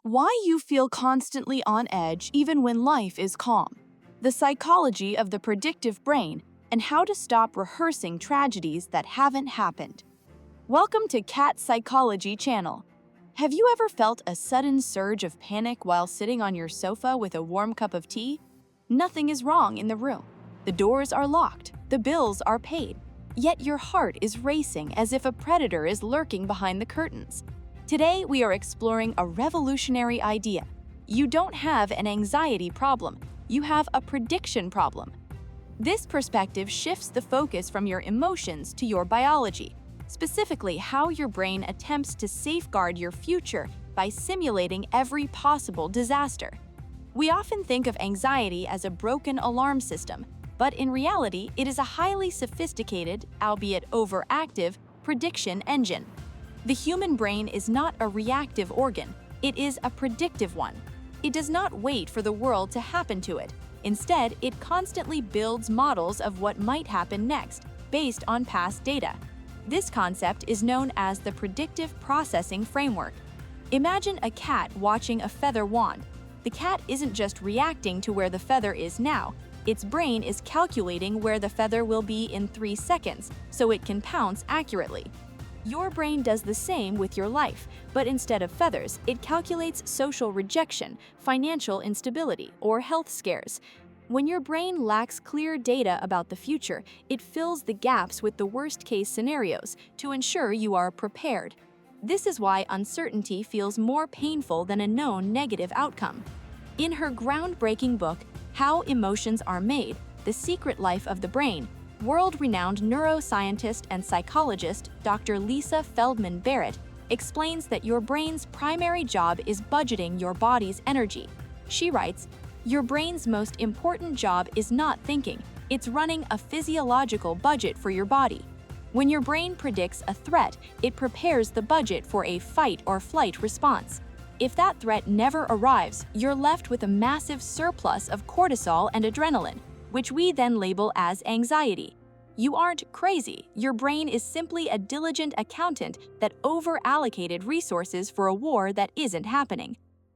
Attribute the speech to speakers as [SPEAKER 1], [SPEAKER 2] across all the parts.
[SPEAKER 1] Why you feel constantly on edge even when life is calm. The psychology of the predictive brain and how to stop rehearsing tragedies that haven't happened. Welcome to Catsychology channel. Have you ever felt a sudden surge of panic while sitting on your sofa with a warm cup of tea? Nothing is wrong in the room. The doors are locked, the bills are paid, yet your heart is racing as if a predator is lurking behind the curtains. Today, we are exploring a revolutionary idea. You don't have an anxiety problem, you have a prediction problem. This perspective shifts the focus from your emotions to your biology, specifically how your brain attempts to safeguard your future by simulating every possible disaster. We often think of anxiety as a broken alarm system, but in reality, it is a highly sophisticated, albeit overactive, prediction engine. The human brain is not a reactive organ, it is a predictive one. It does not wait for the world to happen to it. Instead, it constantly builds models of what might happen next, based on past data. This concept is known as the Predictive Processing Framework. Imagine a cat watching a feather wand. The cat isn't just reacting to where the feather is now, its brain is calculating where the feather will be in 3 seconds, so it can pounce accurately. Your brain does the same with your life, but instead of feathers, it calculates social rejection, financial instability, or health scares. When your brain lacks clear data about the future, it fills the gaps with the worst-case scenarios to ensure you are prepared. This is why uncertainty feels more painful than a known negative outcome. In her groundbreaking book, How Emotions Are Made: The Secret Life of the Brain, world-renowned neuroscientist and psychologist Dr. Feldman Barrett explains that your brain's primary job is budgeting your body's energy. She writes, "Your brain's most important job is not thinking, it's running a physiological budget for your body. When your brain predicts a threat, it prepares the budget for a fight or flight response. If that threat never arrives, you're left with a massive surplus of cortisol and adrenaline, which we then label as anxiety. You aren't crazy, your brain is simply a diligent accountant that over-allocated resources for a war that isn't happening."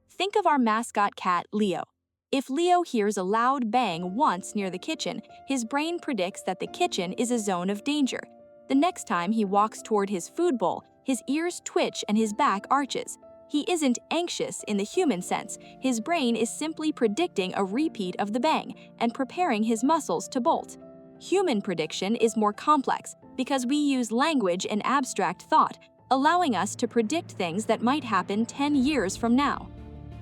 [SPEAKER 1] Think of our mascot cat, Leo. If Leo hears a loud bang once near the kitchen, his brain predicts that the kitchen is a zone of danger. The next time he walks toward his food bowl, his ears twitch and his back arches. He isn't anxious in the human sense, his brain is simply predicting a repeat of the bang and preparing his muscles to bolt. Human prediction is more complex because we use language and abstract thought, allowing us to predict things that might happen 10 years from now.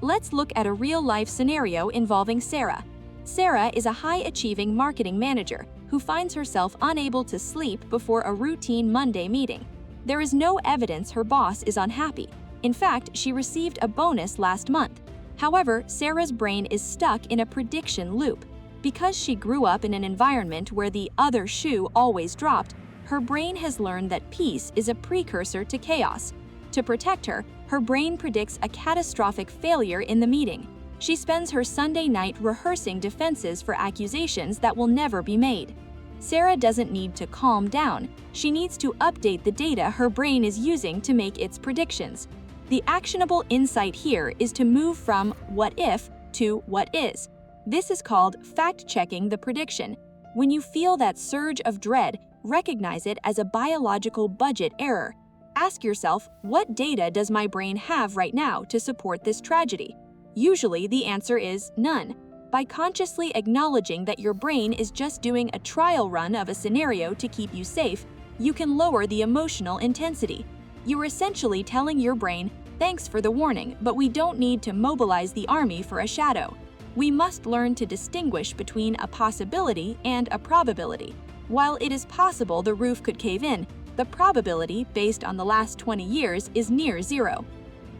[SPEAKER 1] Let's look at a real-life scenario involving Sarah. Sarah is a high-achieving marketing manager who finds herself unable to sleep before a routine Monday meeting. There is no evidence her boss is unhappy. In fact, she received a bonus last month. However, Sarah's brain is stuck in a prediction loop. Because she grew up in an environment where the other shoe always dropped, her brain has learned that peace is a precursor to chaos. To protect her, her brain predicts a catastrophic failure in the meeting. She spends her Sunday night rehearsing defenses for accusations that will never be made. Sarah doesn't need to calm down. She needs to update the data her brain is using to make its predictions. The actionable insight here is to move from what if to what is. This is called fact-checking the prediction. When you feel that surge of dread, recognize it as a biological budget error. Ask yourself, what data does my brain have right now to support this tragedy? Usually the answer is none. By consciously acknowledging that your brain is just doing a trial run of a scenario to keep you safe, you can lower the emotional intensity. You're essentially telling your brain, "Thanks for the warning, but we don't need to mobilize the army for a shadow." We must learn to distinguish between a possibility and a probability. While it is possible the roof could cave in, the probability, based on the last 20 years, is near zero.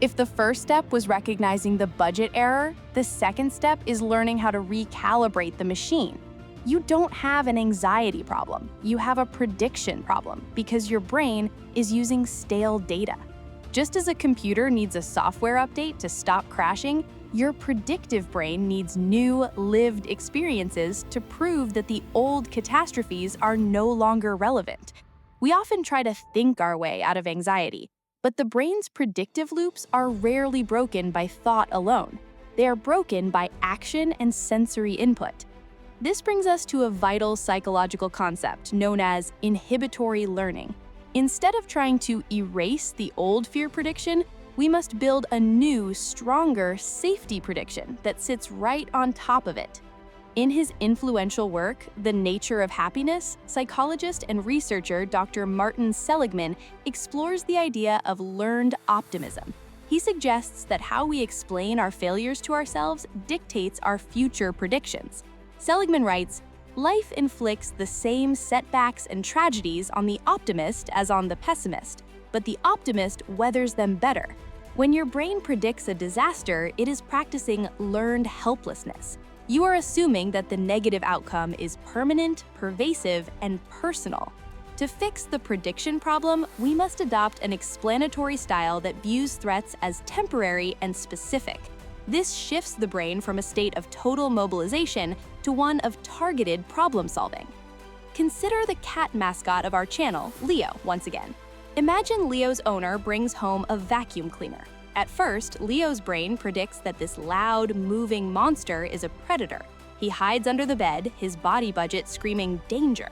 [SPEAKER 2] If the first step was recognizing the budget error, the second step is learning how to recalibrate the machine. You don't have an anxiety problem, you have a prediction problem because your brain is using stale data. Just as a computer needs a software update to stop crashing, your predictive brain needs new, lived experiences to prove that the old catastrophes are no longer relevant. We often try to think our way out of anxiety, But the brain's predictive loops are rarely broken by thought alone. They are broken by action and sensory input. This brings us to a vital psychological concept known as inhibitory learning. Instead of trying to erase the old fear prediction, we must build a new, stronger safety prediction that sits right on top of it. In his influential work, The Nature of Happiness, psychologist and researcher Dr. Martin Seligman explores the idea of learned optimism. He suggests that how we explain our failures to ourselves dictates our future predictions. Seligman writes, "Life inflicts the same setbacks and tragedies on the optimist as on the pessimist, but the optimist weathers them better." When your brain predicts a disaster, it is practicing learned helplessness. You are assuming that the negative outcome is permanent, pervasive, and personal. To fix the prediction problem, we must adopt an explanatory style that views threats as temporary and specific. This shifts the brain from a state of total mobilization to one of targeted problem solving. Consider the cat mascot of our channel, Leo, once again. Imagine Leo's owner brings home a vacuum cleaner. At first, Leo's brain predicts that this loud, moving monster is a predator. He hides under the bed, his body budget screaming danger.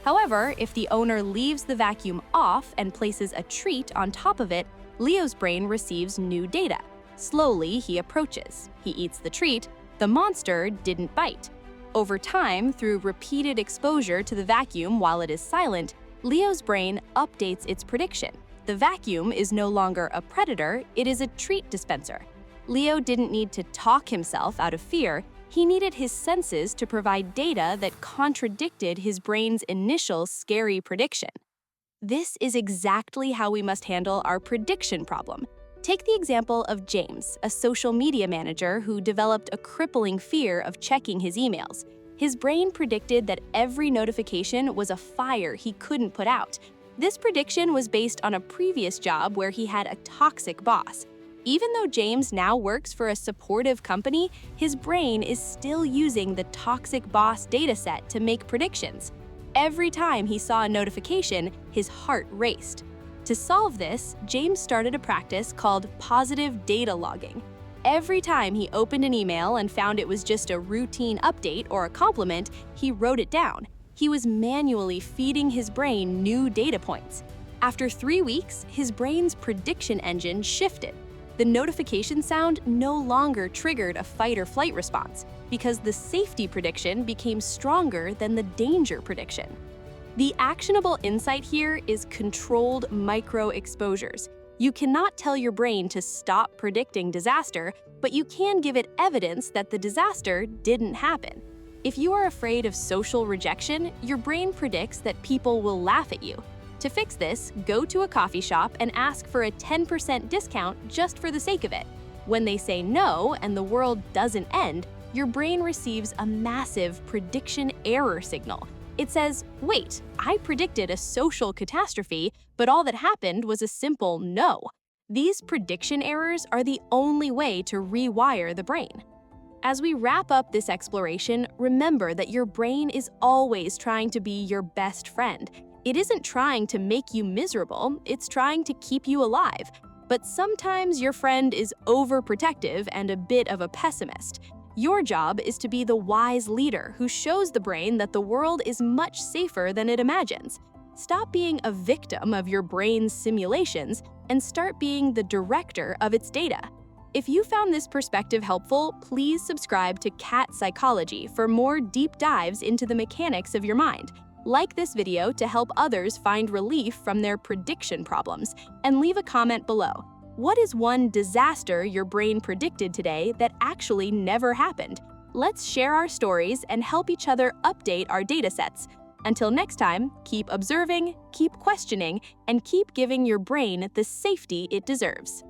[SPEAKER 2] However, if the owner leaves the vacuum off and places a treat on top of it, Leo's brain receives new data. Slowly, he approaches. He eats the treat. The monster didn't bite. Over time, through repeated exposure to the vacuum while it is silent, Leo's brain updates its prediction. The vacuum is no longer a predator, it is a treat dispenser. Leo didn't need to talk himself out of fear, he needed his senses to provide data that contradicted his brain's initial scary prediction. This is exactly how we must handle our prediction problem. Take the example of James, a social media manager who developed a crippling fear of checking his emails. His brain predicted that every notification was a fire he couldn't put out. This prediction was based on a previous job where he had a toxic boss. Even though James now works for a supportive company, his brain is still using the toxic boss dataset to make predictions. Every time he saw a notification, his heart raced. To solve this, James started a practice called positive data logging. Every time he opened an email and found it was just a routine update or a compliment, he wrote it down. He was manually feeding his brain new data points. After 3 weeks, his brain's prediction engine shifted. The notification sound no longer triggered a fight or flight response because the safety prediction became stronger than the danger prediction. The actionable insight here is controlled micro-exposures. You cannot tell your brain to stop predicting disaster, but you can give it evidence that the disaster didn't happen. If you are afraid of social rejection, your brain predicts that people will laugh at you. To fix this, go to a coffee shop and ask for a 10% discount just for the sake of it. When they say no and the world doesn't end, your brain receives a massive prediction error signal. It says, wait, I predicted a social catastrophe, but all that happened was a simple no. These prediction errors are the only way to rewire the brain. As we wrap up this exploration, remember that your brain is always trying to be your best friend. It isn't trying to make you miserable, it's trying to keep you alive. But sometimes your friend is overprotective and a bit of a pessimist. Your job is to be the wise leader who shows the brain that the world is much safer than it imagines. Stop being a victim of your brain's simulations and start being the director of its data. If you found this perspective helpful, please subscribe to Catsychology for more deep dives into the mechanics of your mind. Like this video to help others find relief from their prediction problems, and leave a comment below. What is one disaster your brain predicted today that actually never happened? Let's share our stories and help each other update our datasets. Until next time, keep observing, keep questioning, and keep giving your brain the safety it deserves.